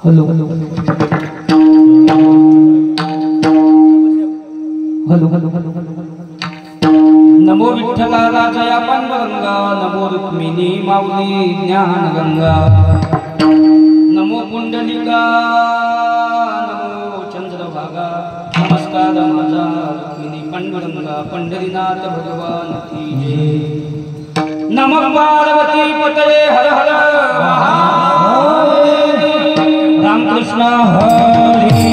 Hello hello hello hello hello hello नमो विठ्ठला राजया पांडुरंगा, नमो रुक्मिणी माऊली ज्ञानगंगा, नमो पुंडलिका, नमो चंद्रभागा, नमस्कार माझा रुक्मिणी पांडुरंगा, पंढरीनाथ भगवान की जय। नमः पार्वती पतये हर हर महादेव, रामकृष्ण हरी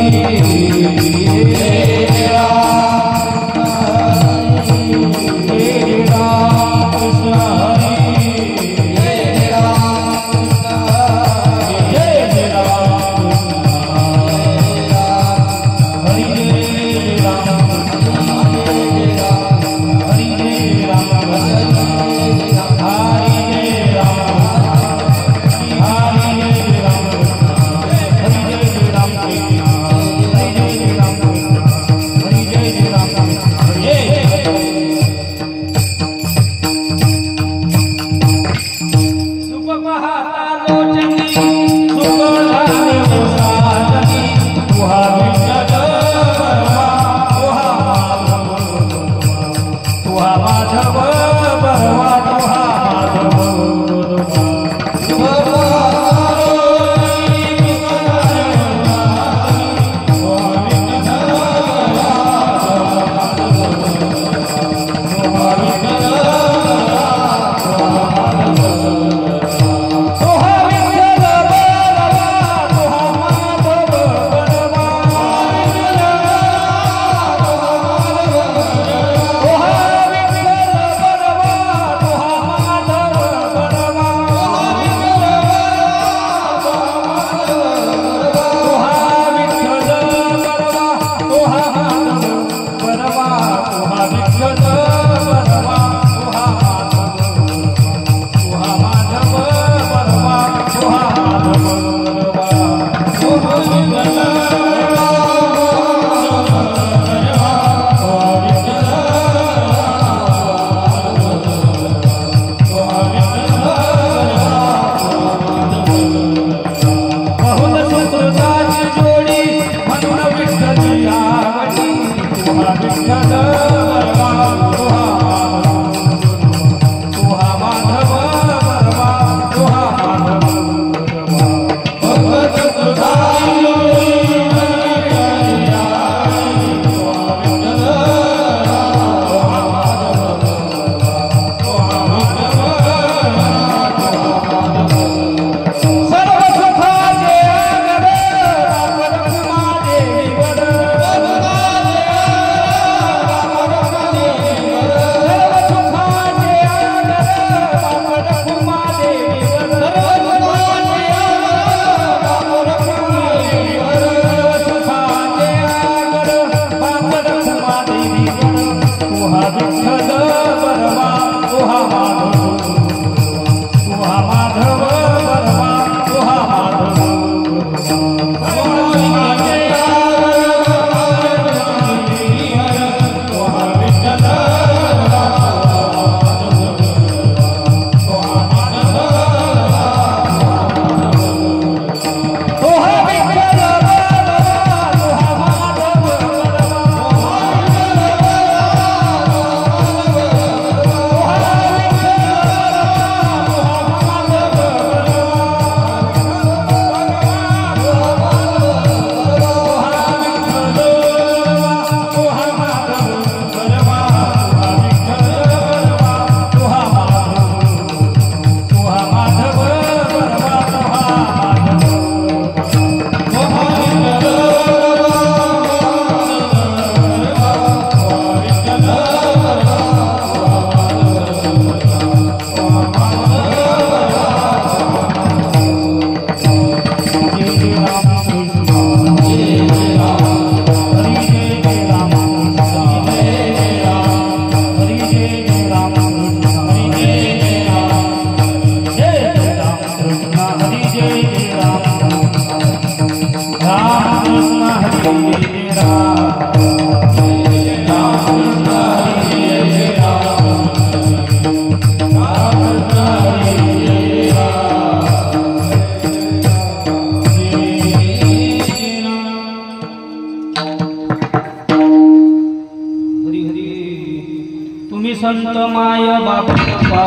संत माय बाप्पा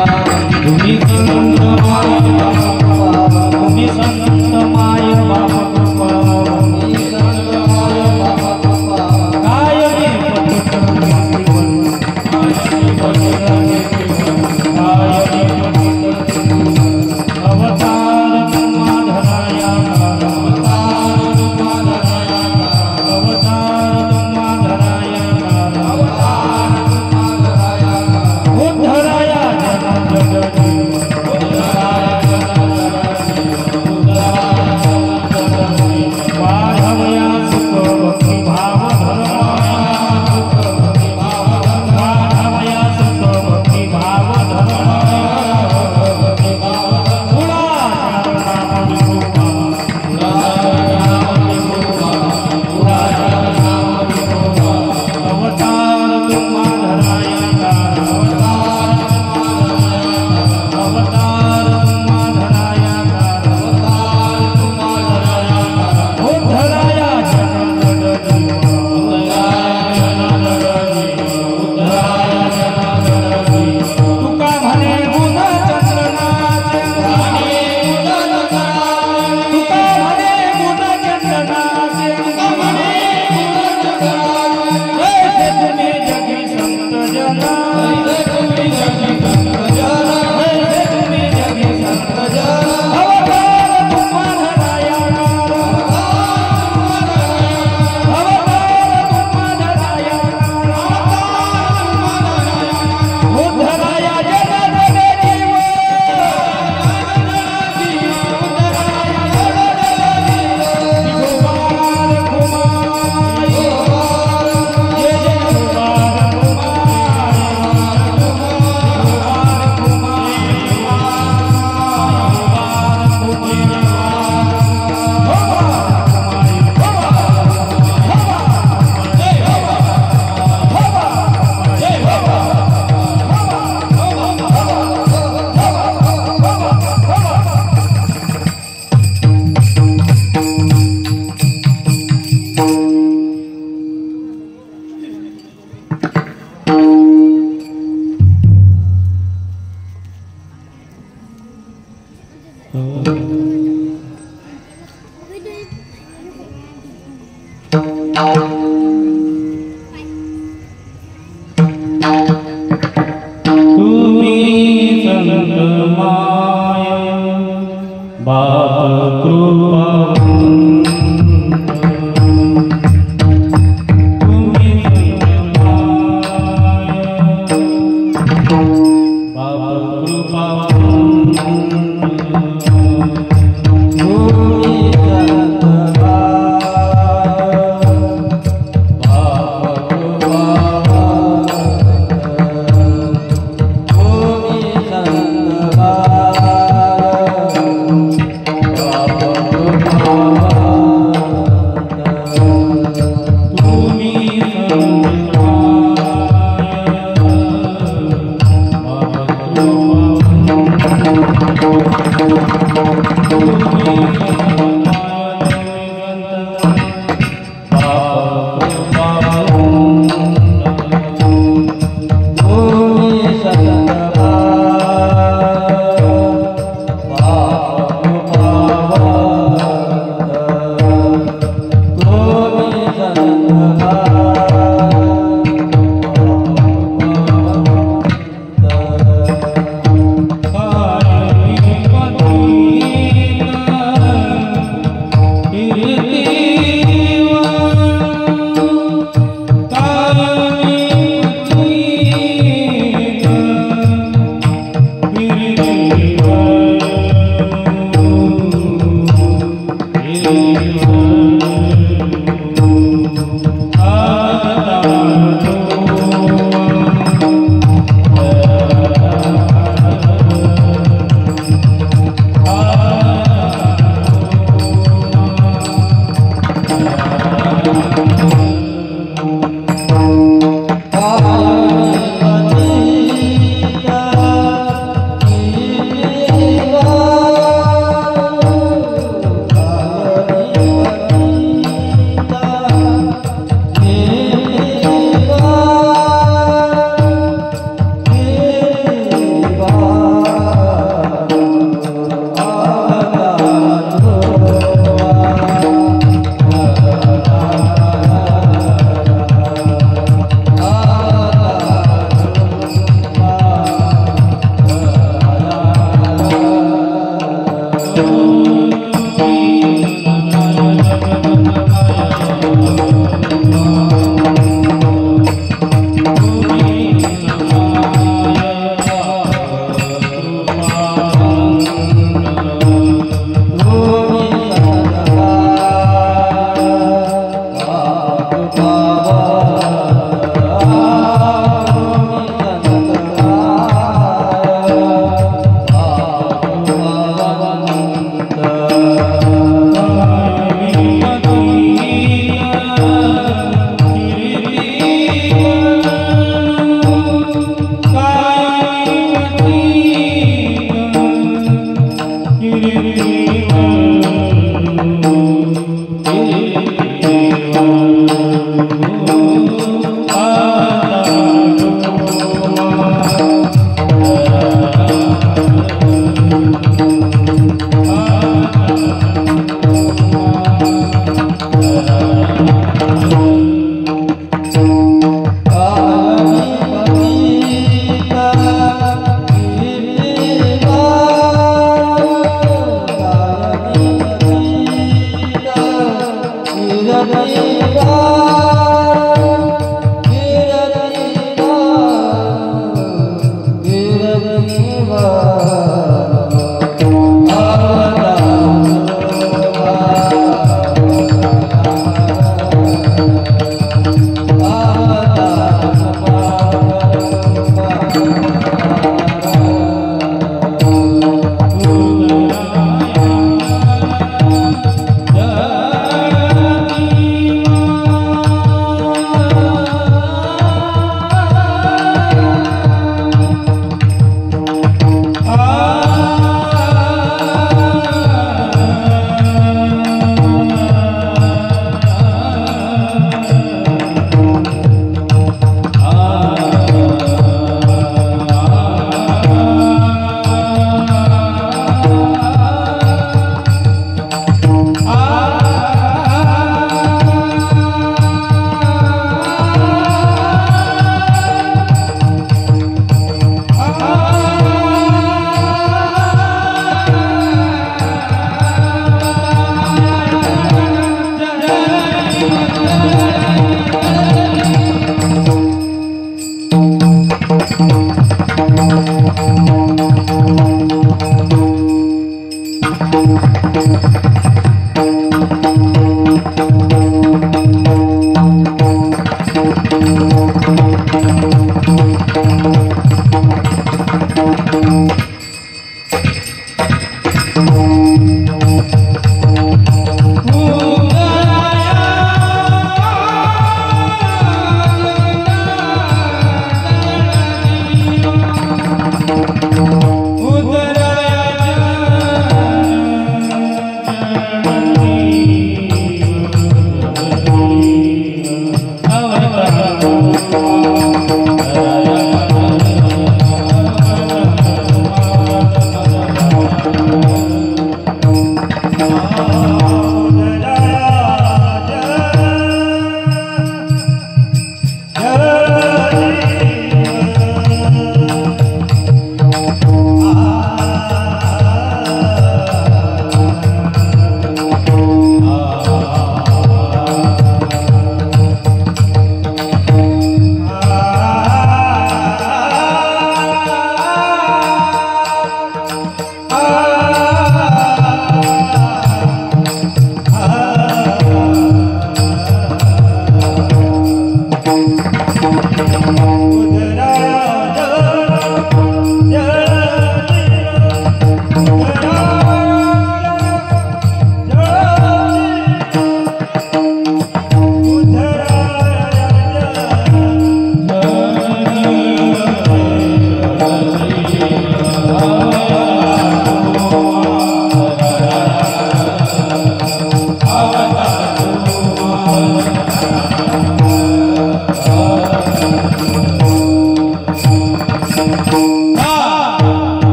तुम्ही संत माय बाप्पा तुम्ही संत माय बाप्पा तुम्ही संत माय बाप्पा काय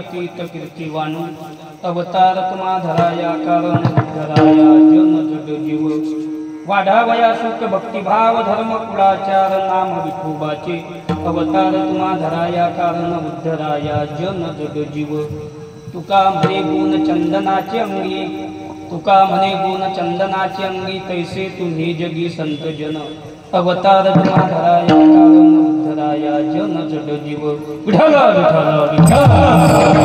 पतित कीर्तिवान अवतार तुम्हा धराया कारण धराया जन जड जीव वाढावया सुख भक्तिभाव धर्म कुळाचार नाम विठोबाचे अवतार तुम्हा धराया कारण उद्धराया जन जड जीव तुका म्हणे गुण चंदनाचे अंगी तुका म्हणे गुण चंदनाचे अंगी तैसे तुम्ही जगी संत जन अवतार तुम्हा धराया कारण उद्धराया जन जड जीव विठ्ठल विठ्ठल विठ्ठल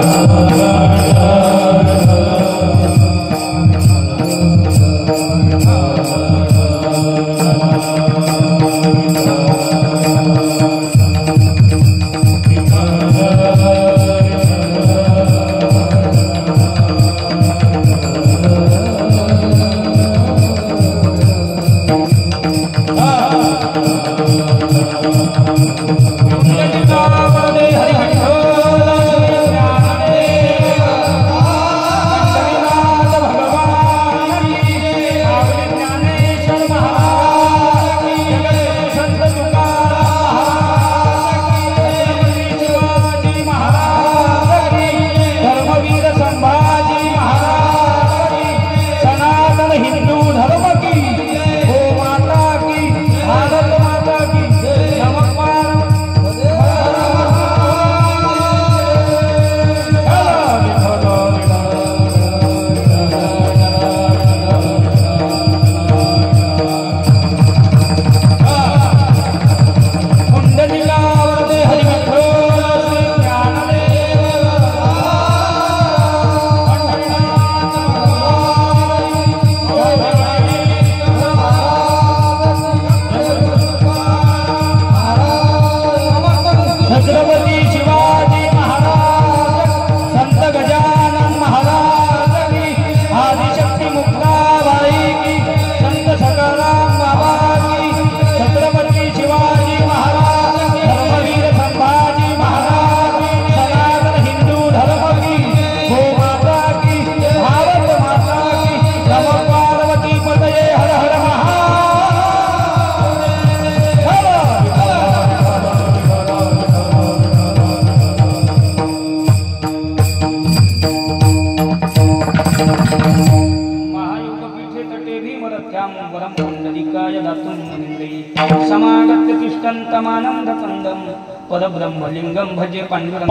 परब्रह्मलिंगम भजे पांडुरंग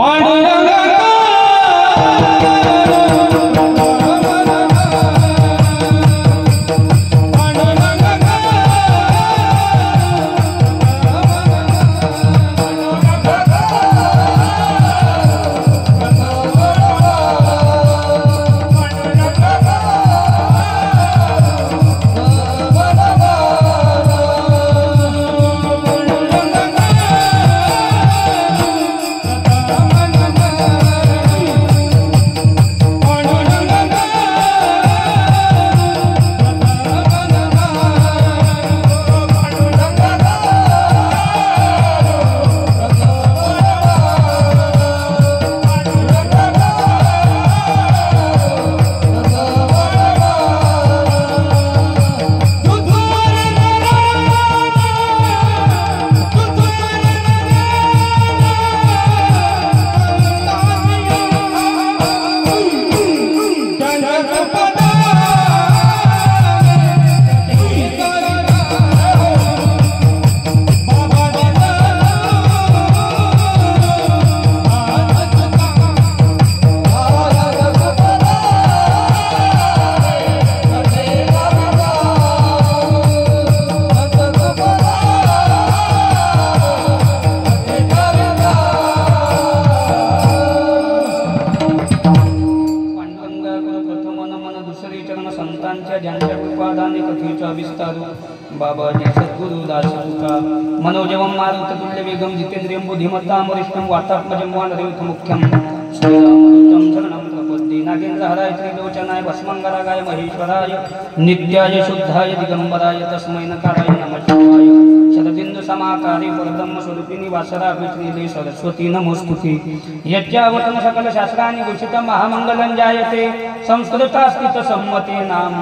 बाबाजी सद्गुरु दासुका मनोजवं मारुततुल्य वेगं जितेन्द्रियं बुद्धिमत्तां वरिष्ठं वातात्मजं वानरयुतं मुख्यं श्रीरामदूतं शरणं प्रपद्ये नागेन्द्रहराय त्रिलोचनाय भस्मङ्गरागाय महेश्वराय नित्याय शुद्धाय दिगंबराय तस्मै नकाराय नमः शिवाय शरदिन्दु समाकारे परब्रह्म स्वरूपिणी वासराभिश्रीले सरस्वती नमोस्तुते यज्ञावतम सकल शास्त्राणि घोषितं महामंगलं जायते संस्कृतास्थित सम्मते नाम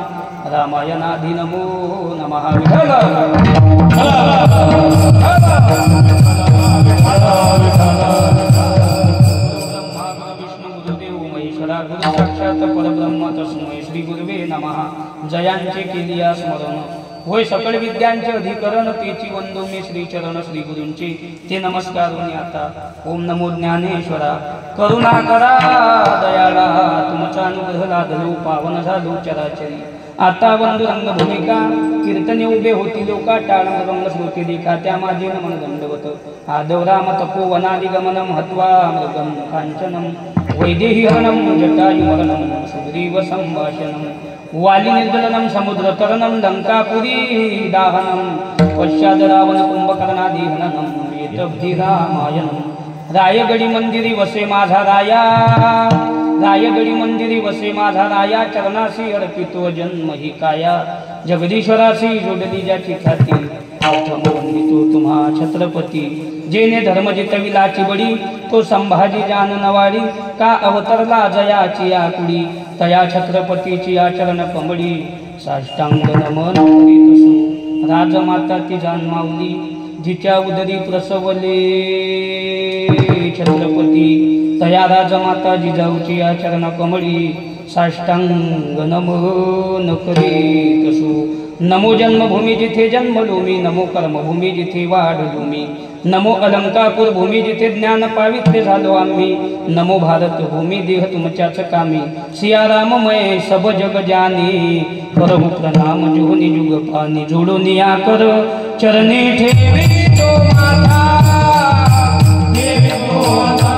रामायणाधि नमो नमः विठ्ठल ब्रह्मा विष्णु गुरुदेव आदि साक्षात परब्रह्म तस्मै श्री गुरुवे नमः. जयांचे केलिया स्मरण होय सकळ विद्यांचे अधिकरण तेची वंदो मी श्री चरण श्री गुरूंचे ते नमस्कारुनी आता. ओम नमो ज्ञानेश्वरा करुणा करा दयाळा तुमचा अनुग्रह लादलो पावन झालो चराचरी. आता बंधू रंगभूमिका कीर्तने उभे होती लोका टाळ मृदंग श्रोते देखा त्या माझे नमन दंडवत आदव राम तपोवनादिगमनम हत्वा मृगम कांचनम वैदेही हरणम जटायुमरणम सुग्रीव संभाषणम वाली निर्दलनम समुद्र तरणम लंकापुरी दाहनम पश्चाद रावण कुंभकर्णादि हननम एतब्धि रामायणम. रायगडी मंदिरी वसे माझा राया रायगडी मंदिरी वसे माझा राया चरणासी अर्पितो जन्म ही काया. जगदीश्वरासी जोडली ज्याची ख्याती वंदितो तुम्हा छत्रपती. जेने धर्म जितविलाची बडी तो संभाजी जान नवाडी का अवतरला जयाची आकुडी तया छत्रपतीची आचरण कमडी. साष्टांग नमन करीतसु राजमाता ती जन्मावली जिच्या उदरी प्रसवले छत्रपती तया राजमाता जिजाऊची आचरण कमळी. साष्टांग नमन करीतसु. नमो जन्मभूमी जिथे जन्मलो मी नमो कर्मभूमी जिथे वाढलो मी नमो अलंकापूर भूमी जिथे ज्ञान पावित्र्य झालो आम्ही नमो भारत भूमी देह तुमच्याच कामी. सियाराममय सब जग जानी करहु प्रणाम जोनी जुग पानी. जोडून या कर चरणी ठेवी तो माता देवी तो माता.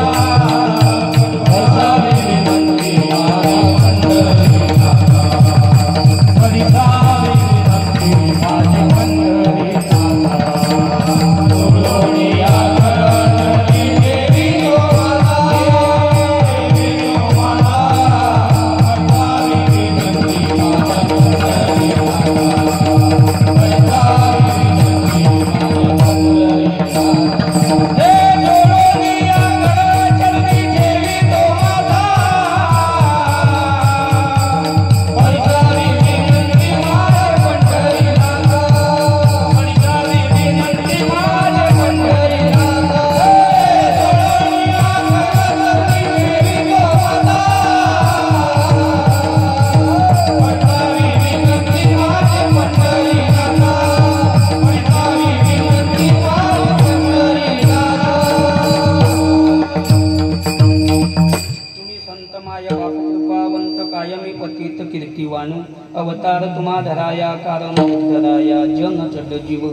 अवतार तुम्हा धराया कारण धराया जन जड जीव.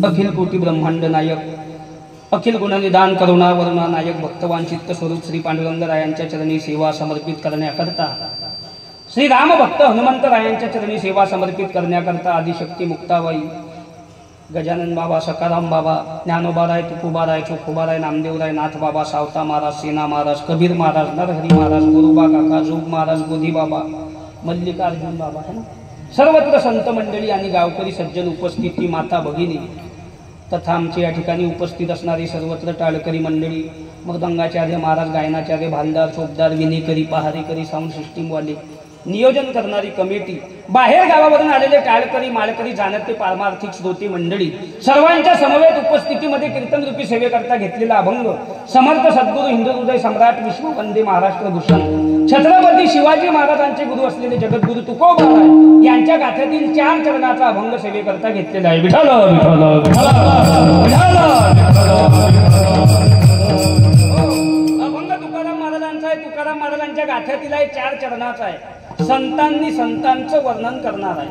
अखिल कोटी ब्रह्मांड नायक अखिल गुणनिदान करुणा वरुणा नायक भक्तवान चित्त स्वरूप श्री पांडुरंगरायांच्या चरणी सेवा समर्पित करण्याकरता श्री राम भक्त हनुमंतरायांच्या चरणी सेवा समर्पित करण्याकरता आदिशक्ती मुक्ताबाई गजानन बाबा सकाराम बाबा ज्ञानोबाराय तुकोबाराय चोखोबाराय नामदेवराय नाथ बाबा सावता महाराज सेना महाराज कबीर महाराज नरहरी महाराज गुरुबा काका जोग महाराज गोधी बाबा मल्लिकार्जुन बाबा है ना. सर्वत्र संत मंडळी आणि गावकरी सज्जन उपस्थिती माता भगिनी तथा आमचे या ठिकाणी उपस्थित असणारी सर्वत्र टाळकरी मंडळी मृदंगाचार्य महाराज गायनाचार्य भालदार चोपदार विनेकरी पहारेकरी साऊंड सिस्टीमवाले नियोजन करणारी कमिटी बाहेर गावावरून आलेले टाळकरी माळकरी जाणते पारमार्थिक श्रोते मंडळी सर्वांच्या समवेत उपस्थितीमध्ये कीर्तन रूपी सेवेकरता घेतलेला अभंग समर्थ सद्गुरू हिंदू हृदय सम्राट विष्णू वंदे महाराष्ट्र भूषण छत्रपती शिवाजी महाराजांचे गुरु असलेले जगद्गुरु तुकोबाराय यांच्या गाथ्यातील 4 चरणाचा अभंग सेवेकरता घेतलेला आहे. विठ्ठल अभंग तुकाराम महाराजांचा आहे. तुकाराम महाराजांच्या गाथ्यातील आहे 4 चरणाचा आहे. संतांनी संतांचं वर्णन करणार आहे.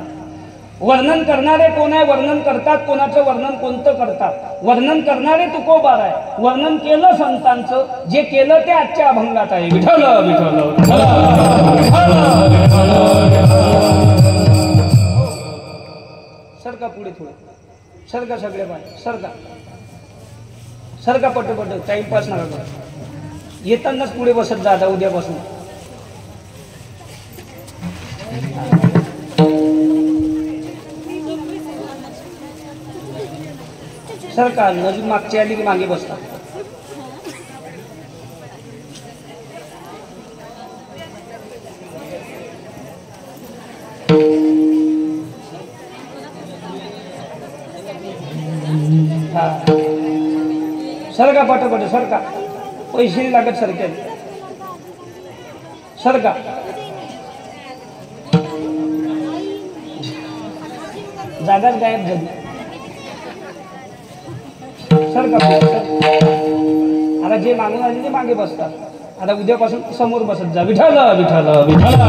वर्णन करणारे कोण आहे? वर्णन करतात कोणाचं? वर्णन कोणतं करतात? वर्णन करणारे तुकोबाराय. वर्णन केलं संतांचं, जे केलं ते आजच्या अभंगात आहे. विठ्ठल विठ्ठल सरका पुढे थोडं सरका सगळे बाय सरका सरका पटपट टाइमपास नका करू. येतानाच पुढे बसत जा उद्यापासून. सरकार नजून मागची आली की मागे बसतात. सरका पटपट सरका पैसे लागत सरके सरका जागाच गायब झाली. सर का आता जे मागून आले ते मागे बसतात. आता उद्यापासून समोर बसत जा. विठ्ठल विठ्ठल विठ्ठल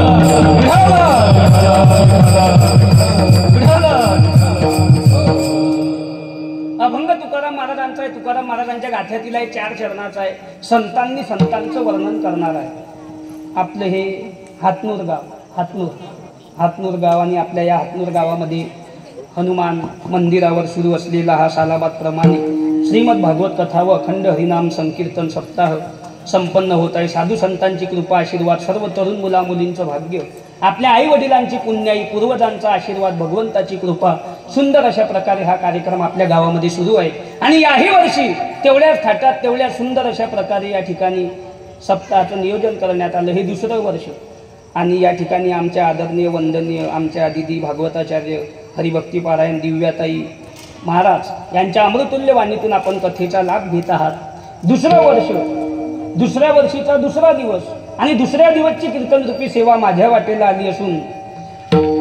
अभंग तुकाराम महाराजांचा आहे. तुकाराम महाराजांच्या गाथ्यातील आहे, 4 चरणाचा आहे. संतांनी संतांचं वर्णन करणार आहे. आपलं हे हातनूर गाव, हातनूर गाव आणि आपल्या या हातनूर गावामध्ये हनुमान मंदिरावर सुरू असलेला हा सालाबाद प्रमाणे श्रीमद भागवत कथा व अखंड हरिनाम संकीर्तन सप्ताह संपन्न होत आहे. साधू संतांची कृपा आशीर्वाद, सर्व तरुण मुला मुलींचं भाग्य, आपल्या आई वडिलांची पुण्याई, पूर्वजांचा आशीर्वाद, भगवंताची कृपा, सुंदर अशा प्रकारे हा कार्यक्रम आपल्या गावामध्ये सुरू आहे. आणि याही वर्षी तेवढ्याच थाटात तेवढ्या सुंदर अशा प्रकारे या ठिकाणी सप्ताहाचं नियोजन करण्यात आलं. हे 2रं वर्ष. आणि या ठिकाणी आमच्या आदरणीय वंदनीय आमच्या दिदी भागवताचार्य हरिभक्ती पारायण दिव्याताई महाराज यांच्या अमृतुल्य वाणीतून आपण कथेचा लाभ घेत आहात. 2रं वर्ष, 2ऱ्या वर्षीचा 2रा दिवस आणि 2ऱ्या दिवसची कीर्तनरूपी सेवा माझ्या वाटेला आली असून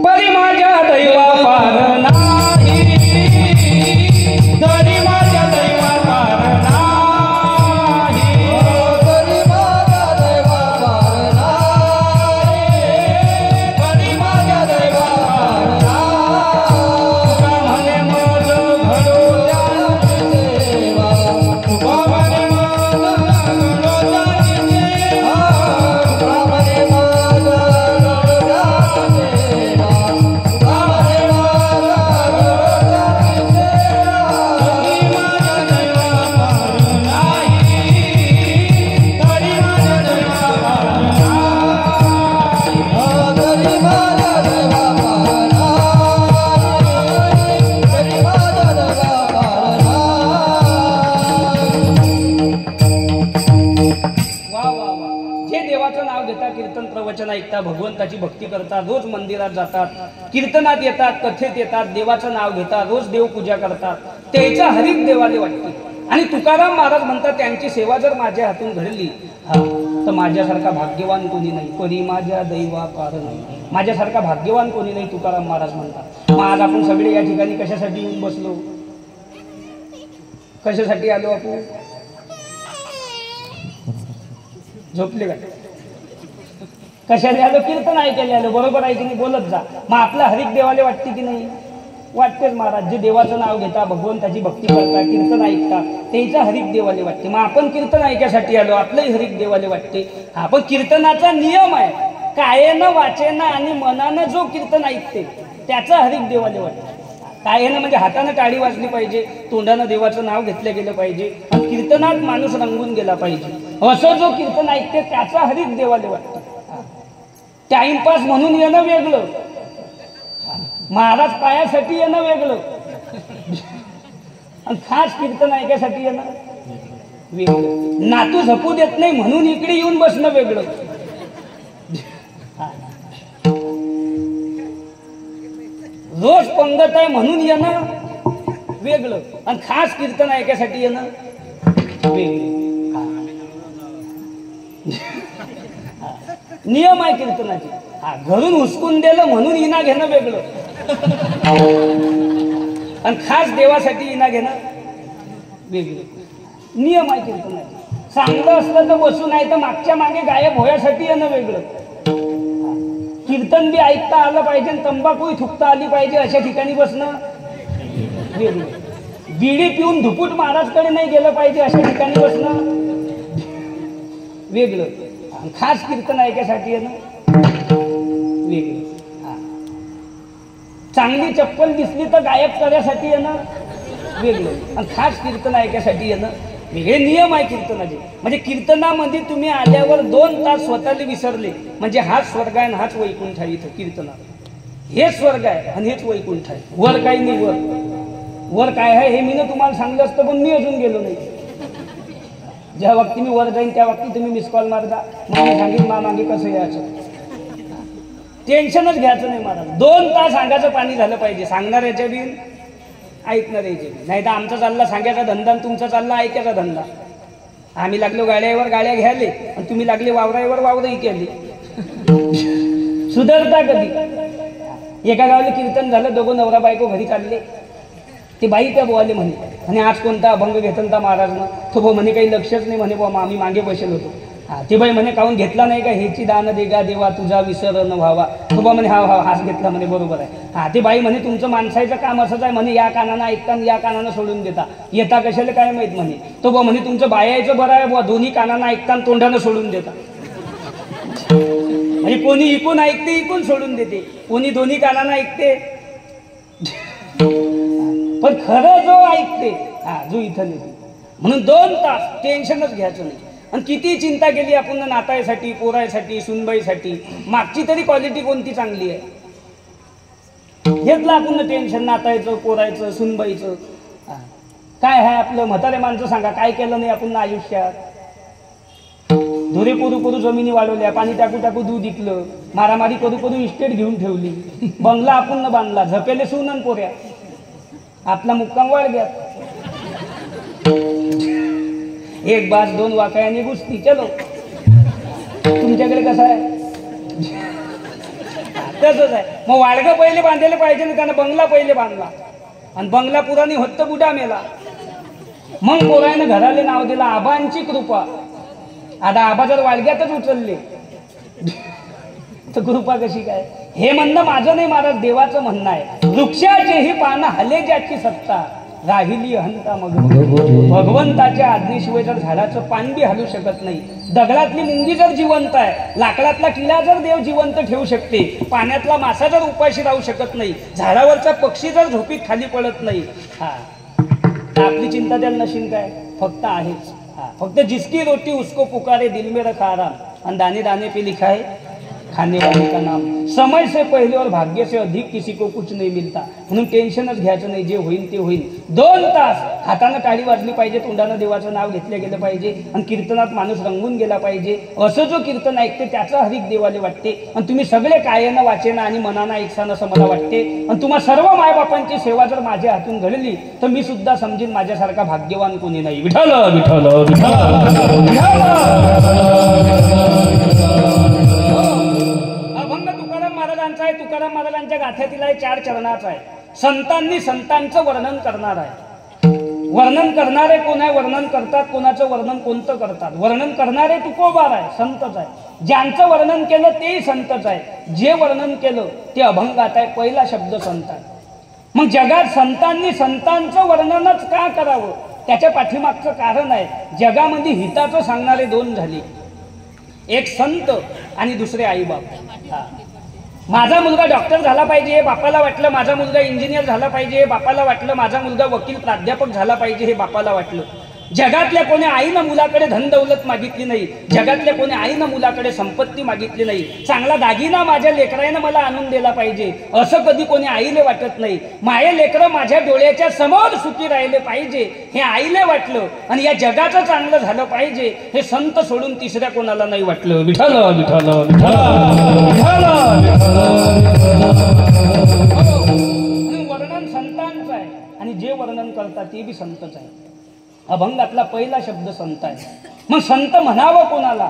परी माझ्या दैवा पार नाही, तरी माझ्या दैवा पार नाही, तरी माझ्या दैवा पार नाही, तरी माझ्या दैवा पार नाही. म्हणे मज घडो त्याची सेवा, म्हणे प्रवचन ऐकता, भगवंताची भक्ती करतात, रोज मंदिरात जातात, कीर्तनात येतात, कथेत येतात, देवाचं नाव घेतात, रोज देवपूजा करतात, त्याचा हरिक देवाले वाटते. आणि तुकाराम महाराज म्हणतात त्यांची सेवा जर माझ्या हातून घडली तर माझ्यासारखा भाग्यवान कोणी नाही, परी माझ्या दैवा पार नाही, माझ्यासारखा भाग्यवान कोणी नाही, तुकाराम महाराज म्हणतात. मग आज आपण सगळे या ठिकाणी कशासाठी येऊन बसलो, कशासाठी आलो आपण? झोपले का? कशाला आलो? कीर्तन ऐकायला आलो. बरोबर आहे की नाही? बोलत जा. मग आपला हरिक देवाले वाटते की नाही? वाटतेच महाराज. जे देवाचं नाव घेता, भगवंताची भक्ती करता, कीर्तन ऐकता, त्याचा हरिक देवाले वाटते. मग आपण कीर्तन ऐकायसाठी आलो, आपलंही हरिक देवाले वाटते. आपण कीर्तनाचा नियम आहे, कायेनं वाचेनं आणि मनानं जो कीर्तन ऐकते त्याचा हरिक देवाले वाटते. कायेनं म्हणजे हातानं टाळी वाजली पाहिजे, तोंडानं देवाचं नाव घेतलं गेलं पाहिजे आणि कीर्तनात माणूस रंगून गेला पाहिजे. असं जो कीर्तन ऐकते त्याचा हरिक देवाले वाटते. टाइमपास म्हणून येणं वेगळं, महाराज पायासाठी येणं वेगळं आणि खास कीर्तन ऐकायसाठी येणं वेगळं. नातू झपू देत नाही म्हणून इकडे येऊन बसणं वेगळं. रोज पंगत आहे म्हणून येणं वेगळं आणि खास कीर्तन ऐकायसाठी येणं वेगळं. नियम आहे कीर्तनाचे. घरून हुसकून दिलं म्हणून इना घेणं वेगळं आणि खास देवासाठी इना घेणं वेगळं. नियम आहे कीर्तनाचे. चांगलं असलं तर बसून, आहे तर मागच्या मागे गायब होण्यासाठी येणं वेगळं. कीर्तन बी ऐकता आलं पाहिजे, तंबाखूही थुकता आली पाहिजे, अशा ठिकाणी बसणं वेगळं. बिडी पिऊन धुपूट महाराजकडे नाही गेलं पाहिजे, अशा ठिकाणी बसणं वेगळं. खास कीर्तन ऐकायसाठी येणं वेगळं. चांगली चप्पल दिसली तर गायब करण्यासाठी येणं वेगळं आणि खास कीर्तन ऐकायसाठी येणं वेगळे. नियम आहे कीर्तनाचे. म्हणजे कीर्तनामध्ये तुम्ही आल्यावर 2 तास स्वतःला विसरले म्हणजे हाच स्वर्ग आहे आणि हाच वैकुंठ आहे. इथं कीर्तनात हेच स्वर्ग आहे आणि हेच वैकुंठ आहे. वर काही नाही. वर काय आहे हे मी तुम्हाला सांगलं असतं, पण मी अजून गेलो नाही. ज्या वक्ती मी वर जाईन त्या वक्ती तुम्ही मिस कॉल मारता, मग मी सांगितलं मा मागे कसं यायचं. टेन्शनच घ्यायचं नाही महाराज. 2 तास अंगाचं पाणी झालं पाहिजे. सांगणाऱ्याच्या बी ऐकणाऱ्याच्या बी. नाही तर आमचा चालला सांगायचा धंदा आणि तुमचा चालला ऐकायचा धंदा. आम्ही लागलो गाड्यावर गाड्या घ्यायले आणि तुम्ही लागले वावरावर वावरही केली. सुधारता कधी? एका गावाला कीर्तन झालं, दोघं नवरा बायको घरी चालले. ते बाई त्या बोवाले म्हणे, आणि आज कोणता अभंग घेतला महाराजनं? तो भाऊ म्हणे काही लक्षच नाही म्हणे, बुवा आम्ही मागे बसेल होतो. हा, ती बाई म्हणे काहून घेतला नाही का? हेची दान देगा देवा तुझा विसर न व्हावा. तो बा म्हणे हा हा हाच घेतला म्हणे, बरोबर आहे. हा, ती बाई म्हणे तुमचं माणसाचं काम असंच आहे म्हणे, या कानानं ऐकता आणि या कानानं सोडून देता, येता कशाला काय माहीत म्हणे. तो बा म्हणे तुमचं बायाचं बरं आहे बुवा, दोन्ही कानानं ऐकता आणि तोंडानं सोडून देता. म्हणजे कोणी इकून ऐकते, इकून सोडून देते, कोणी दोन्ही कानानं ऐकते. पण खरं जो ऐकते, हा जो इथं नाही. म्हणून 2 तास टेन्शनच घ्यायचं नाही. आणि किती चिंता केली आपण नातायसाठी, पोरायसाठी, सुनबाईसाठी, मागची तरी क्वालिटी कोणती चांगली आहे? घेतलं आपण टेन्शन नातायचं, पोरायचं, सुनबाईचं. काय आहे आपलं? म्हातारे माणसं सांगा काय केलं नाही आपण आयुष्यात? धुरे करू करू जमिनी वाढवल्या, पाणी टाकू टाकू दूध विकलं, मारामारी करू करू इस्टेट घेऊन ठेवली, बंगला आपण बांधला, झपेले सुनन पोऱ्या, आपला मुक्काम वाढग्यात. 1 बास 2 वाकायाने गुस्ती, चलो. तुमच्याकडे कसं आहे? तसंच आहे. मग वाडगं पहिले बांधायला पाहिजे ना, त्यानं बंगला पहिले बांधला, आणि बंगला पुराणी होत बुडा मेला. मग पोरायनं घराले नाव दिलं आबांची कृपा. आता आबा जर वाडग्यातच उचलले तर कृपा कशी काय? हे म्हणणं माझं नाही महाराज, देवाचं म्हणणं आहे. वृक्षाचेही पानं हले ज्याची सत्ता, राहिली अहंता मग. भगवंताच्या आज्ञेशिवाय जर झाडाचं पान बी हलू शकत नाही. दगडातली मुंगी जर जिवंत आहे, लाकडातला किल्ला जर देव जिवंत ठेवू शकते, पाण्यातला मासा जर उपाशी राहू शकत नाही, झाडावरचा पक्षी जर झोपीत खाली पडत नाही, हा, आपली चिंता त्याला नशीन काय? फक्त आहेच. हाँ, फक्त जिसकी रोटी उसको पुकारे, दिल में रखा आराम, और दाने दाने पे लिखा है खाने वाले का नाम. समय से पहले और भाग्य से अधिक किसी को कुछ नहीं मिलता. म्हणून टेन्शनच घ्यायचं नाही, जे होईल ते होईल. 2 तास हातानं टाळी वाजली पाहिजे, तोंडानं देवाचं नाव घेतलं गेलं पाहिजे, आणि कीर्तनात माणूस रंगून गेला पाहिजे. असं जो कीर्तन ऐकते त्याचा हरिक देवाले वाटते. आणि तुम्ही सगळे कायेनं वाचेनं आणि मनानं ऐकसान असं मला वाटते. आणि तुम्हा सर्व मायबापांची सेवा जर माझ्या हातून घडली तर मी सुद्धा समजेन माझ्यासारखा भाग्यवान कोणी नाही. विठ्ठल विठ्ठल आहे. तुकाराम महाराजांच्या गाथ्यातील आहे, 4 चरणाचा आहे. संतांनी संतांचं वर्णन करणार आहे. वर्णन करणारे कोण आहे? वर्णन करतात कोणाचं? वर्णन कोणतं करतात? वर्णन करणारे तुकोबार आहे, संतच आहे. ज्यांचं वर्णन केलं तेही संतच आहे. जे वर्णन केलं ते अभंगात आहे. पहिला शब्द संत आहे. मग जगात संतांनी संतांचं वर्णनच का करावं? त्याच्या पाठीमागचं कारण आहे. जगामध्ये हिताचं सांगणारे 2 झाले, एक संत आणि दुसरे आईबाप. माझा मुलगा डॉक्टर झाला पाहिजे, बापाला वाटलं. माझा मुलगा इंजिनियर झाला पाहिजे, बापाला वाटलं. माझा मुलगा वकील प्राध्यापक झाला पाहिजे, हे बापाला वाटलं. जगातल्या कोणी आईनं मुलाकडे धन दौलत मागितली नाही. जगातल्या कोणी आईनं मुलाकडे संपत्ती मागितली नाही. चांगला दागिना माझ्या लेकरानं मला आणून दिला पाहिजे असं कधी कोणी आईले वाटत नाही. माये लेकरं माझ्या डोळ्याच्या समोर सुखी राहिले पाहिजे हे आईले वाटलं. आणि या जगाचं चांगलं झालं पाहिजे हे संत सोडून तिसऱ्या कोणाला नाही वाटलं. विठ्ठल विठ्ठल वर्णन संतांचं आहे, आणि जे वर्णन करतात ते बी संतच आहे. अभंगातला पहिला शब्द संत आहे. मग संत म्हणावं कोणाला?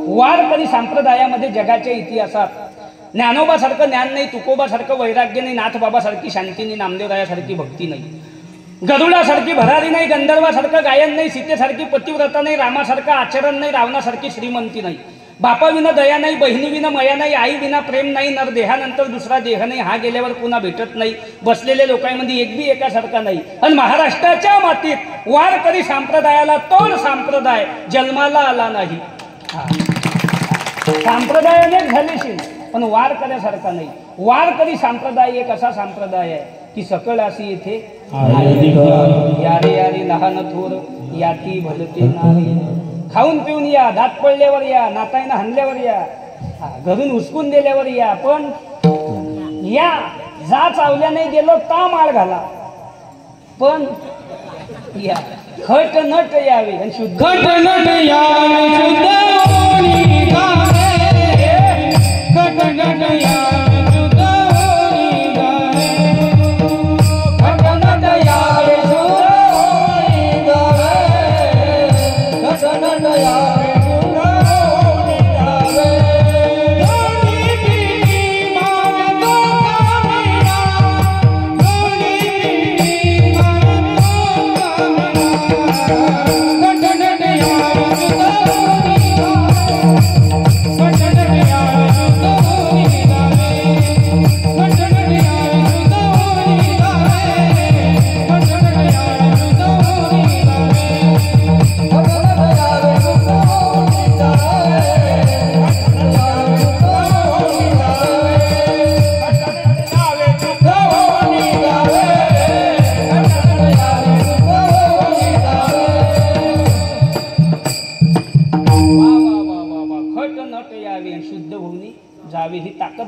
वारकरी संप्रदायामध्ये जगाच्या इतिहासात ज्ञानोबासारखं ज्ञान नाही, तुकोबासारखं वैराग्य नाही, नाथबाबासारखी शांती नाही, नामदेवरायासारखी भक्ती नाही, गरुडासारखी भरारी नाही, गंधर्वासारखं गायन नाही, सीतेसारखी पतिव्रता नाही, रामासारखं आचरण नाही, रावणासारखी श्रीमंती नाही. बापा विना दया नाही, बहिणी विना मया नाही, आई विना प्रेम नाही, नर देहानंतर दुसरा देह नाही, हा गेल्यावर पुन्हा भेटत नाही. बसलेल्या लोकांमध्ये एक बी एकासारखा नाही. आणि महाराष्ट्राच्या मातीत वारकरी संप्रदायाला तोड संप्रदाय जन्माला आला नाही. संप्रदायानेच झालेशील पण वारकऱ्यासारखा नाही. वारकरी संप्रदाय एक असा संप्रदाय आहे की सकळ अशी येथे यारे यारे लहान थोर याती भलते नाही. खाऊन पिऊन या, दात पडल्यावर या, नाताईनं हाणल्यावर या, घरून हुसकून दिल्यावर या, पण या जा चावल्या नाही गेलो ता माळ घाला, पण या खट नट यावे आणि शुद्ध खट नट यावे खट नट यावे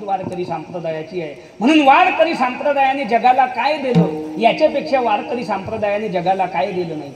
वारकरी संप्रदायाची आहे. म्हणून वारकरी संप्रदायाने जगाला काय दिलं याच्यापेक्षा वारकरी संप्रदायाने जगाला काय दिलं नाही.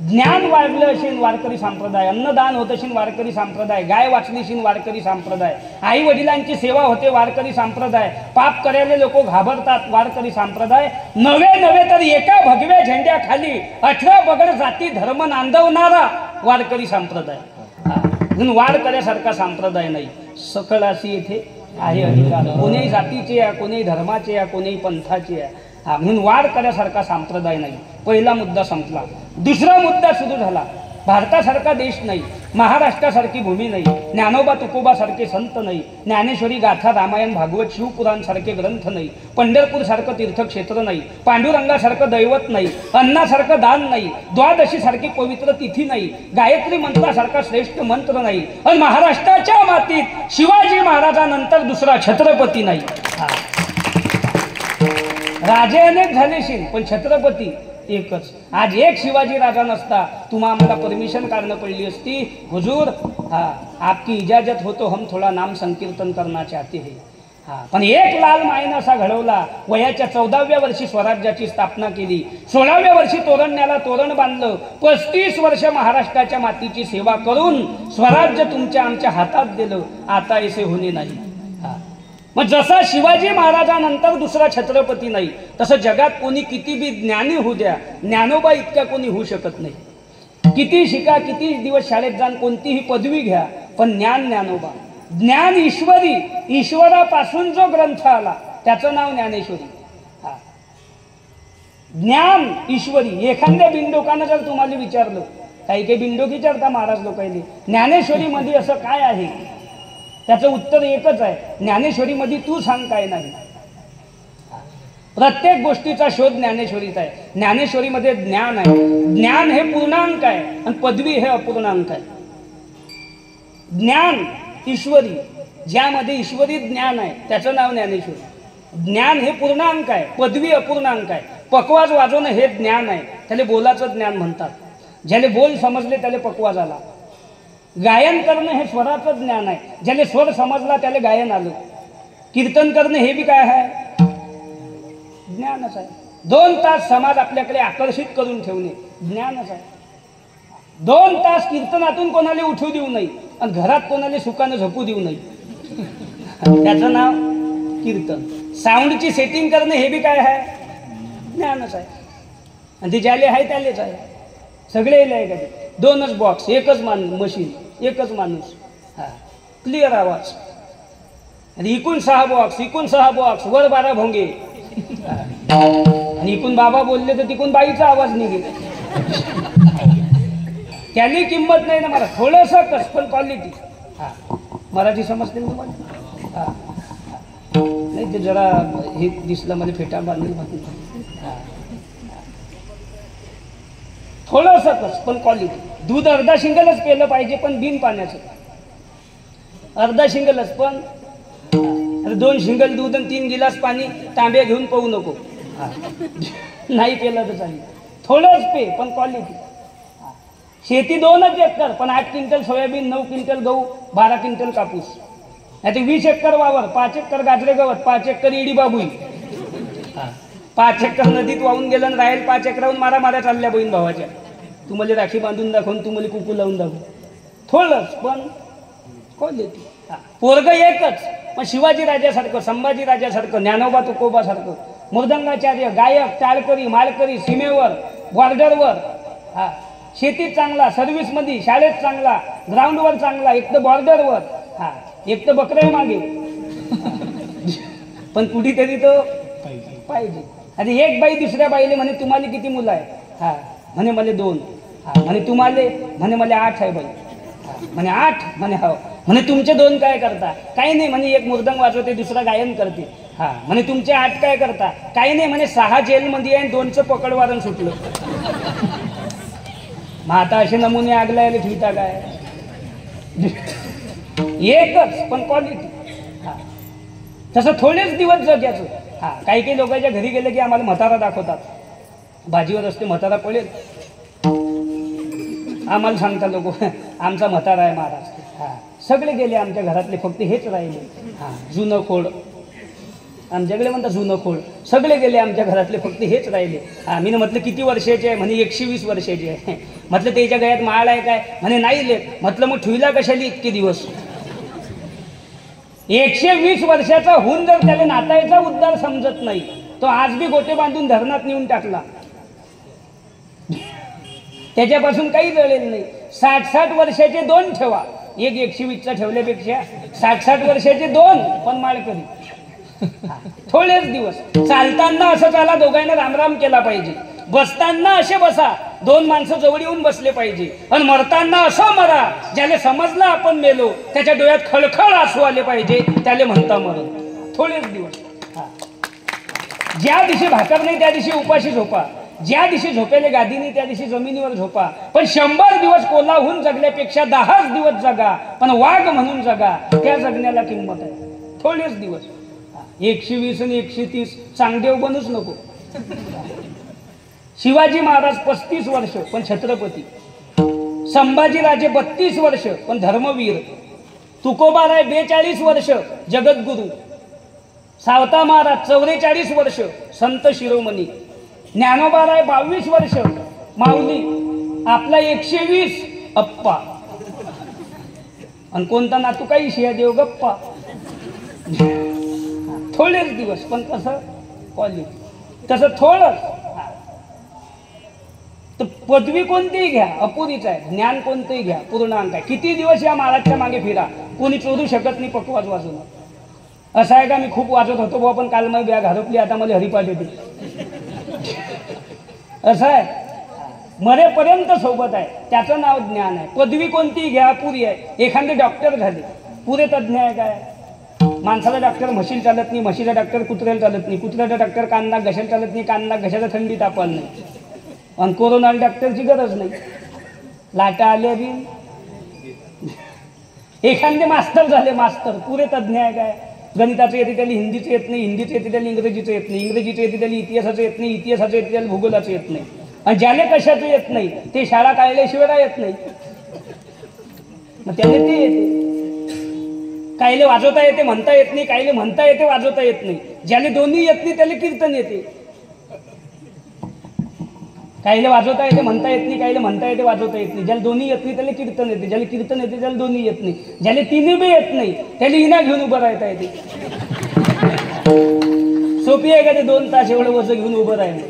ज्ञान वाढलं असेल वारकरी संप्रदाय, अन्नदान होत असेल वारकरी संप्रदाय, गाय वाचली असेल वारकरी संप्रदाय, आई वडिलांची सेवा होते वारकरी संप्रदाय, पाप करायला लोक घाबरतात वारकरी संप्रदाय. नवे तर एका भगव्या झेंड्याखाली 18 बगड जाती धर्म नांदवणारा वारकरी संप्रदाय. म्हणून वारकऱ्यासारखा संप्रदाय नाही. सकळाशी येथे आहे अधिकार, कोणीही जातीचे आहे, कोणीही धर्माचे आहे, कोणीही पंथाचे आहे. म्हणून वारकऱ्यासारखा संप्रदाय नाही. पहिला मुद्दा संपला. दुसरा मुद्दा सुरू झाला. भारतासारखा देश नाही, महाराष्ट्रासारखी भूमी नाही, ज्ञानोबा तुकोबा सारखे संत नाही, ज्ञानेश्वरी गाथा रामायण भागवत शिवपुराण सारखे ग्रंथ नाही, पंढरपूर सारखं तीर्थक्षेत्र नाही, पांडुरंगासारखं दैवत नाही, अन्नासारखं दान नाही, द्वादशी सारखी पवित्र तिथी नाही, गायत्री मंत्रासारखा श्रेष्ठ मंत्र नाही, आणि महाराष्ट्राच्या मातीत शिवाजी महाराजांनंतर दुसरा छत्रपती नाही. राजे अनेक झालेशील पण छत्रपती एकच. आज एक शिवाजी राजा नसता तुम्हा आम्हाला परमिशन काढणं पडली असती. हुजूर आपकी इजाजत हो तो हम थोड़ा नाम संकीर्तन करना चाहते हैं. पण एक लाल मायनं असा घडवला. वयाच्या 14व्या वर्षी स्वराज्याची स्थापना केली, 16व्या वर्षी तोरणण्याला तोरण बांधलं, 35 वर्ष महाराष्ट्राच्या मातीची सेवा करून स्वराज्य तुमच्या आमच्या हातात दिलं. आता ऐसे होणे नाही. मग जसा शिवाजी महाराजांनंतर दुसरा छत्रपती नाही, तसं जगात कोणी किती बी ज्ञानी होऊ द्या, ज्ञानोबा इतका कोणी होऊ शकत नाही. किती शिका, किती दिवस शाळेत जाण, कोणतीही पदवी घ्या, पण ज्ञानोबा. ज्ञान ईश्वरी, ईश्वरापासून जो ग्रंथ आला त्याचं नाव ज्ञानेश्वरी. ज्ञान ईश्वरी. एखाद्या बिंडोकानं जर तुम्हाला विचारलं, काही बिंडोक विचारता महाराज लोकांनी, ज्ञानेश्वरी मध्ये असं काय आहे, त्याचं उत्तर एकच आहे, ज्ञानेश्वरी मध्ये तू सांग काय नाही. प्रत्येक गोष्टीचा शोध ज्ञानेश्वरीत आहे. ज्ञानेश्वरीमध्ये ज्ञान आहे. ज्ञान हे पूर्णांक आहे आणि पदवी हे अपूर्णांक आहे. ज्ञान ईश्वरी, ज्यामध्ये ईश्वरी ज्ञान आहे त्याचं नाव ज्ञानेश्वरी. ज्ञान हे पूर्णांक आहे, पदवी अपूर्णांक आहे. पकवाज वाजवणं हे ज्ञान आहे, त्याला बोलाचं ज्ञान म्हणतात. ज्याला बोल समजले त्याला पकवाज आला. गायन करणं हे स्वराचं ज्ञान आहे, ज्याला स्वर समजला त्याला गायन आलं. कीर्तन करणं हे बी काय आहे, ज्ञानच आहे. 2 तास समाज आपल्याकडे आकर्षित करून ठेवणे ज्ञानच आहे. 2 तास कीर्तनातून कोणाला उठू देऊ नये आणि घरात कोणाला सुखानं झोपू देऊ नये, त्याचं नाव कीर्तन. साऊंडची सेटिंग करणं हे बी काय आहे, ज्ञानच आहे. आणि ते ज्याले आहे त्यालेच आहे. सगळे आहे का ते? 2च बॉक्स, एकच मशीन, एकच माणूस, क्लिअर आवाज. आणि इकून 6 बॉक्स, वर 12 भोंगे. आणि इकून बाबा बोलले तर तिकून बाईचा आवाज निघेल. त्याली किंमत नाही ना मला. थोडंसं कस पण क्वालिटी. मराठी समजते तुम्हाला? नाही ते जरा हे दिसलं मला फेटा बांधून थोडंसं कस पण क्वालिटी. दूध अर्धा शिंगलच केलं पाहिजे पण बिन पाण्याचं. अर्धा शिंगलच पण 2 शिंगल दूध आणि 3 गिलास पाणी तांब्या घेऊन पाहू नको. नाही केलं तर चालेल. थोडंच पे पण क्वालिटी. शेती 2च एकर पण 8 क्विंटल सोयाबीन, 9 क्विंटल गहू, 12 क्विंटल कापूस. नाही 20 एकर वावर, 5 एकर गाजरे गवत, 5 एकर इडी बाबुई, 5 एकर नदीत वाहून गेलं आणि राहील 5 एकराहून मारा चालल्या बहीण भावाच्या. तुम्हाला राखी बांधून दाखवून, तुम्हाला कुकू लावून दाखवून. थोडंच पण क्वालिटी. पोरग एकच पण शिवाजी राजासारखं, संभाजी राजासारखं, ज्ञानोबा तुकोबासारखं, मृदंगाचार्य, गायक, टाळकरी, माळकरी, सीमेवर, बॉर्डरवर, शेतीत चांगला, सर्व्हिसमध्ये, शाळेत चांगला, ग्राउंडवर चांगला, एक तर बॉर्डरवर, एक तर बकऱ्या मागे, पण कुठेतरी तो पाहिजे. आणि एक बाई दुसऱ्या बाईले म्हणे तुम्हाला किती मुलं आहे? म्हणे मला 2. म्हणे तुम्हाला? म्हणे मला 8 आहे बाई. म्हणे 8? म्हणे हो. म्हणे तुमचे 2 काय करता? काही नाही. म्हणे एक मृदंग वाजवते, दुसरा गायन करते. म्हणे तुमचे 8 काय करता? काही नाही. म्हणे 6 जेलमध्ये आहे, 2चं पकडवारण सुटलं. मग आता असे नमुने आगलायला ठेवता काय? एकच पण क्वालिटी. तसं थोडेच दिवस जगायचं. काही लोकांच्या घरी गेले की आम्हाला म्हातारा दाखवतात. भाजीवर असते म्हातारा पडेल, आम्हाला सांगता लोक आमचा म्हातारा आहे महाराज. हा सगळे गेले आमच्या घरातले, फक्त हेच राहिले. हा जुनं खोड, आमच्याकडे म्हणतात जुनं खोड. सगळे गेले आमच्या घरातले, फक्त हेच राहिले. हा मी म्हटलं किती वर्षाचे आहे? म्हणे 120 वर्षाचे आहे. म्हटलं त्याच्या गळ्यात माळ आहे काय? म्हणे नाही लेत. म्हटलं मग ठेवला कशाला इतके दिवस? 120 वर्षाचा होऊन जर त्याला नातायचा उद्धार समजत नाही, तो आज बी गोटे बांधून धरणात नेऊन टाकला, त्याच्यापासून काही जळेल नाही. 60-60 वर्षाचे 2 ठेवा, एक 120चा ठेवल्यापेक्षा 60-60 वर्षाचे 2 पण माळकरी. थोडेच दिवस चालताना असं चाला, दोघांना रामराम केला पाहिजे. बसताना असे बसा, 2 माणसं जवळ येऊन बसले पाहिजे. आणि मरताना असं मरा, ज्याला समजलं आपण मेलो त्याच्या डोळ्यात खळखळ आसू आले पाहिजे, त्याला म्हणता मरण. थोडेच दिवस. ज्या दिवशी भाकर नाही त्या दिवशी उपाशी झोपा, ज्या दिवशी झोपेले गादी नाही त्या दिवशी जमिनीवर झोपा. पण 100 दिवस कोल्हाहून जगल्यापेक्षा 10 दिवस जगा, पण वाघ म्हणून जगा. त्या जगण्याला किंमत आहे. थोडेच दिवस. 120 आणि 130 चांगदेव बनूच नको. शिवाजी महाराज 35 वर्ष पण छत्रपती, संभाजीराजे 32 वर्ष पण धर्मवीर, तुकोबाराय 42 वर्ष जगद्गुरु, सावता महाराज 44 वर्ष संत शिरोमणी, ज्ञानोबाराय 22 वर्ष माऊली, आपला 120 अप्पा. आणि कोणता नातू काही शिया देव गप्पा. थोडेच दिवस पण कसं कॉलेज तसं थोडंच. तर पदवी कोणतीही घ्या अपुरीच आहे, ज्ञान कोणतंही घ्या पूर्णांक आहे. किती दिवस या महाराजच्या मागे फिरा, कोणी चोरू शकत नाही पकवाज वाजून. असं आहे का मी खूप वाजत होतो बुवा, पण काल मग बॅग हरपली, आता मला हरिपाठ येते. असं आहे, मरेपर्यंत सोबत आहे, त्याचं नाव ज्ञान आहे. पदवी कोणतीही घ्या अपुरी आहे. एखादे डॉक्टर झाले, पुरे तज्ज्ञ आहे काय? माणसाला डॉक्टर म्हशीला चालत नाही, म्हशीला डॉक्टर कुत्र्याला चालत नाही, कुत्र्याचा डॉक्टर कान घशाला चालत नाही, कान घशाला थंडी तापाल नाही. आणि कोरोनाला डॉक्टरची गरज नाही, लाटा आल्या बी. एखादे मास्तर झाले, मास्तर पुरे तज्ज्ञ आहे काय? गणिताचं येते त्याला हिंदीचं येत नाही, हिंदीचं येते त्याला इंग्रजीचं येत नाही, इंग्रजीचं येते त्याला इतिहासाचं येत नाही, इतिहासाचं येते त्याला भूगोलाचं येत नाही. आणि ज्याला कशाचं येत नाही ते शाळा काढल्याशिवाय येत नाही, मग त्याला ते येते. कायले वाजवता येते म्हणता येत नाही, कायले म्हणता येते वाजवता येत नाही. ज्याला दोन्ही येत नाही त्याला कीर्तन येते. कायले वाजवता येते म्हणता येत नाही, कायले म्हणता येते वाजवता येत नाही. ज्याला दोन्ही येत नाही त्याला कीर्तन येते, ज्याला कीर्तन येते त्याला दोन्ही येत नाही. ज्याला तिन्ही बी येत नाही त्याला इना घेऊन उभं राहता येते. सोपी आहे का ते 2 तास एवढं वजन घेऊन उभं राहिलं?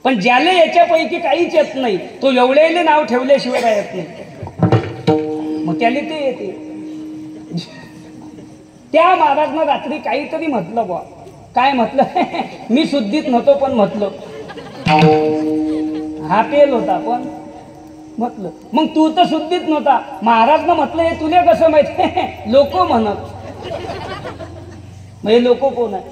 पण ज्याला याच्यापैकी काहीच येत नाही तो एवढ्याले नाव ठेवल्याशिवाय राहत नाही, मग त्याला ते येते. त्या महाराजनं रात्री काहीतरी म्हटलं बुवा. काय म्हटलं? मी शुद्धीत नव्हतो पण म्हटलं. हा पेल होता पण म्हटलं. मग तू तर शुद्धीत नव्हता, महाराजनं म्हटलं हे तुला कसं माहिती? लोक म्हणत. मग हे लोक कोण आहे?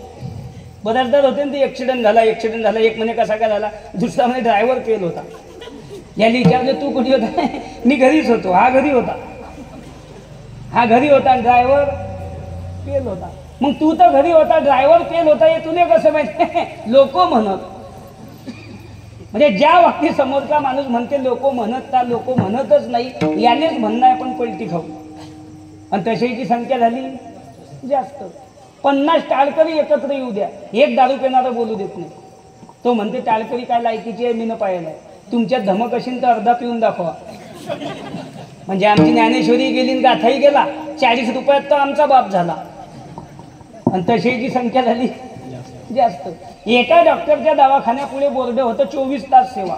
बऱ्याचदा होते ना ते ऍक्सिडेंट झाला, ऍक्सिडेंट झाला. एक म्हणे कसा काय झाला, दुसरा म्हणे ड्रायव्हर फेल होता. याला विचारलं तू कुठे होता? मी घरीच होतो. हा घरी होता, हा घरी होता, ड्रायव्हर फेल होता. मग तू तर घरी होता, ड्रायव्हर फेल होता, हे तुला कसं माहिती? लोक म्हणत. म्हणजे ज्या व्यक्ती समोरचा माणूस म्हणते लोक म्हणत, लोक म्हणतच नाही, यानेच म्हणणं आहे पण पलटी खाऊ. आणि तशाची संख्या झाली जास्त. 50 टाळकरी एकत्र येऊ द्या, एक दारू पिणारा बोलू देत नाही. तो म्हणते टाळकरी काय लायकीची आहे मी न पाहिलं. तुमच्यात धमक असेल तर अर्धा पिऊन दाखवा. म्हणजे आमची ज्ञानेश्वरी गेली, गाथाही गेला, 40 रुपयात तर आमचा बाप झाला. आणि तशाची संख्या झाली जास्त. एका डॉक्टरच्या दवाखान्यापुढे बोर्ड होतं 24 तास सेवा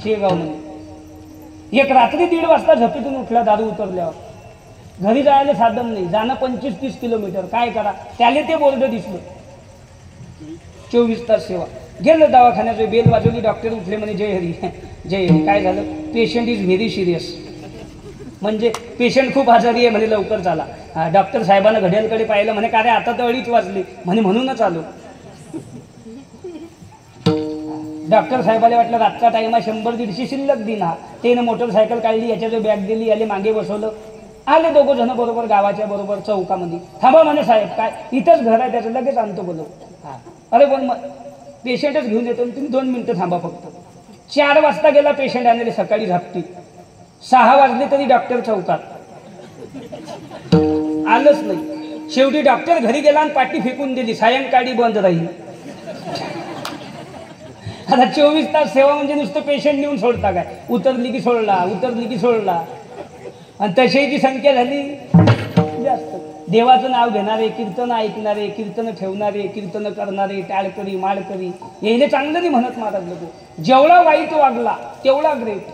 शेगावमध्ये. एक रात्री 1:30 वाजता झोपेतून उठला दारू उतरल्यावर. घरी जायला साधन नाही, जाणं 25-30 किलोमीटर. काय करा? त्याला ते बोर्ड दिसलं 24 तास सेवा. गेलं दवाखान्याचं, बेल वाजवली, डॉक्टर उठले म्हणे जय हरी जय हरी. काय झालं? Patient is very serious. म्हणजे पेशंट खूप आजारी आहे म्हणे, लवकर चाला. डॉक्टर साहेबांना घड्याळकडे पाहिलं म्हणे का रे आता तर 2:30 वाजले म्हणे, म्हणूनच आलो. डॉक्टर साहेबाला वाटलं रातचा टाइम आहे, 100-150 शिल्लक दिना. त्यानं मोटरसायकल काढली, याच्या जो बॅग दिली, याले मागे बसवलं. आले 2 जण बरोबर गावाच्या बरोबर चौकामध्ये. थांबा म्हणे साहेब, काय इथंच घर आहे त्याचं, लगेच आणतो बोलव. अरे पण मग पेशंटच घेऊन येतो, तुम्ही 2 मिनिटं थांबा फक्त. 4 वाजता गेला पेशंट आणायला, सकाळी झापती. 6 वाजले तरी डॉक्टर चौकात. आलंच नाही. शेवटी डॉक्टर घरी गेला आणि पाठी फेकून दिली, सायंकाळी बंद राहील. आता 24 तास सेवा म्हणजे नुसतं पेशंट नेऊन सोडता काय, उतरली की सोडला, उतरली की सोडला. आणि तशाची संख्या झाली जास्त. देवाचं नाव घेणारे, कीर्तन ऐकणारे, कीर्तन ठेवणारे, कीर्तन करणारे, टाळकरी माळकरी, यायला चांगलं नाही म्हणत महाराज लोक. जेवढा वाईट वागला तेवढा ग्रेट.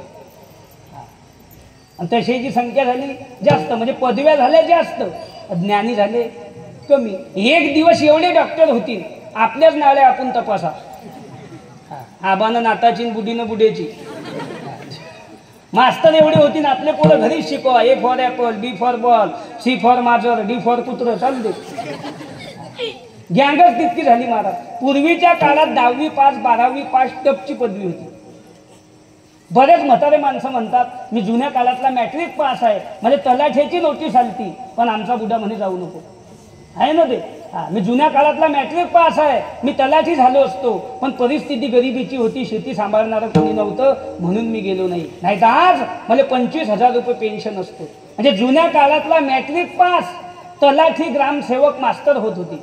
आणि तशाची संख्या झाली जास्त, म्हणजे पदव्या झाल्या जास्त, ज्ञानी झाले कमी. एक दिवस एवढे डॉक्टर होतील, आपल्याच नाळ्या आपण तपासा. आबानं नाताची, बुडीनं बुडेची. मास्तर एवढे होती ना, आपले पोरं घरीच शिकवा. A for apple, B for ball, C for माजर, डी फॉर कुत्र, चालते. गँगच तितकी झाली महाराज. पूर्वीच्या काळात 10वी पास 12वी पास टपची पदवी होती. बरेच म्हातारे माणसं म्हणतात मी जुन्या काळातला मॅट्रिक पास आहे, म्हणजे तलाठ्याची नोटीस आलती, पण आमचा बुडा म्हणे जाऊ नको. आहे ना ते. मी जुन्या काळातला मॅट्रिक पास आहे, मी तलाठी झालो असतो, पण परिस्थिती गरिबीची होती, शेती सांभाळणारं कोणी नव्हतं, म्हणून मी गेलो नाही. नाही तर आज मला 25,000 रुपये पेन्शन असतो. म्हणजे जुन्या काळातला मॅट्रिक पास तलाठी ग्रामसेवक मास्तर होत होती.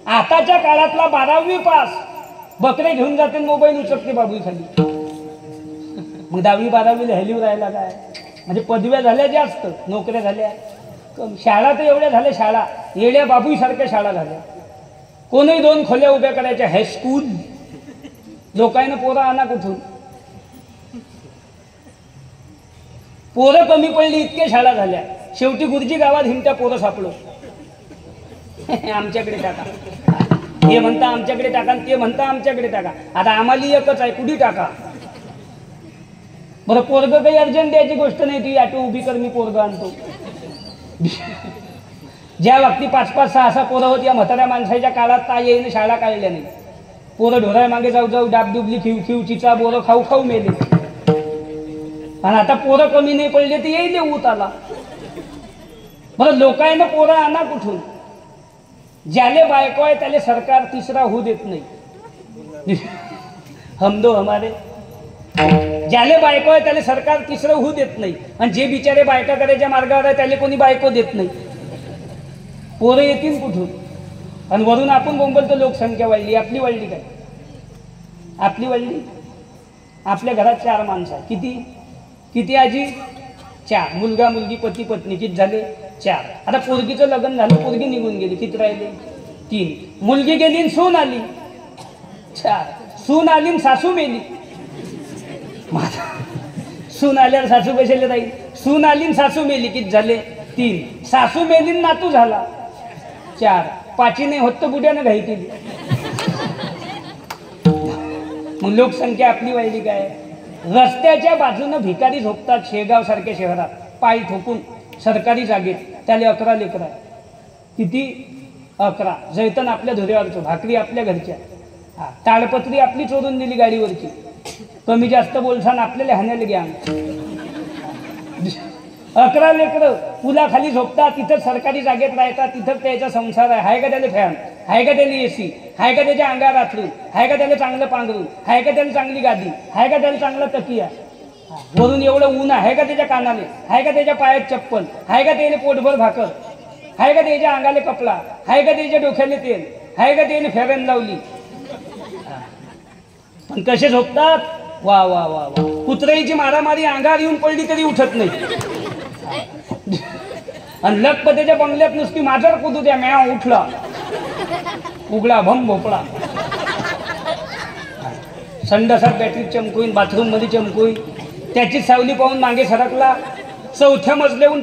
आताच्या काळातला 12वी पास बकरे घेऊन जाते, मोबाईल उचकते बाबू खाली. मग 10वी 12वी लिहायला राहायला काय, म्हणजे पदव्या झाल्या जास्त, नोकऱ्या झाल्या कमी. शाळा तर एवढ्या झाल्या, शाळा येड्या बाबूसारख्या शाळा झाल्या. कोणीही 2 खोल्या उभ्या करायच्या, हायस्कूल. लोकांना पोरं आणा कुठून, पोरं कमी पडली, इतक्या शाळा झाल्या. शेवटी गुरुजी गावात हिमत्या पोरं सापडलो. आमच्याकडे टाका, हे म्हणता आमच्याकडे टाका, ते म्हणता आमच्याकडे टाका. आता आम्हाला एकच आहे, कुठे टाका. बरं पोरगं काही अर्जंट द्यायची गोष्ट नाही, ती ऑटो उभी कर, मी पोरगं आणतो. ज्या व्यक्ती 5-5, 6-6 पोरं होती, या म्हाताऱ्या माणसाच्या काळात काय येईन, शाळा काढल्या नाही. पोरं ढोराय मागे जाऊ जाऊ, डाबडुबली, खिव चिचा, बोरं खाऊ खाऊ मेले. आणि आता पोरं कमी नाही पडले तर येईल ऊत आला. बरं लोकांना पोरं आणा कुठून. ज्याले बायको आहे त्याले सरकार तिसरा होऊ देत नाही. हम दो हमारे. ज्याले बायको आहे त्याला सरकार तिसरं होऊ देत नाही. आणि जे बिचारे बायका करायच्या मार्गावर आहे त्याला कोणी बायको देत नाही. पोरं येतील कुठून. आणि वरून आपण बोंबलतो लोकसंख्या वाढली. आपली वाढली काय, आपली वाढली. आपल्या घरात 4 माणसं. किती किती आजी, 4. मुलगा मुलगी पती पत्नी किती झाले, 4. आता पोरगीचं लग्न झालं, पोरगी निघून गेली, किती राहिले, 3. मुलगी गेली आणि सून आली, 4. सून आली आणि सासू मेली. सून आल्यावर सासू कशाला राहील. सून आली आणि सासू मेली, किती झाले, 3. सासू मेली नातू झाला, 4. 5 नाही होत तर बुड्यानं घाई केली. मग लोकसंख्या आपली वाढली काय. रस्त्याच्या बाजूनं भिकारी झोपतात शेगाव सारख्या शहरात, पाय ठोकून सरकारी जागेत. त्याला 11 लेकरं. किती, 11. जैतन आपल्या धुऱ्यावरचं, भाकरी आपल्या घरच्या, ताडपत्री आपली चोरून दिली गाडीवरची. कमी जास्त बोलसान आपल्याला हाणायला घ्या. 11 लेकरं पुलाखाली झोपतात, तिथं सरकारी जागेत राहतात, तिथं त्याचा संसार आहे. हाय का त्याला फॅन, हाय का त्याला एसी, हाय का त्याच्या अंगावर रात्रून, हाय का त्याला चांगलं पांघरून, हाय का त्याला चांगली गादी, हाय का त्याला चांगला तकिया, वरून एवढं ऊन आहे का त्याच्या कानाले, हाय का त्याच्या पायात चप्पल, हाय का त्याला पोटभर भाकर, हाय का त्याच्या अंगाले कपडा, हाय का त्याच्या डोक्याले तेल, हाय का त्याने फेरन लावली. पण कसे झोपतात, वा वा वा वा. कुत्र्याची मारामारी अंगावर येऊन पडली तरी उठत नाही. आणि लखपतीच्या बंगल्यात नुसती माझर कुदू द्या, म्या उठला, उघडा भम भोपळा. संडासात बॅटरी चमकोईन, बाथरूम मध्ये चमकोईन. त्याची सावली पाहून मागे सरकला, 4थ्या मजल्याहून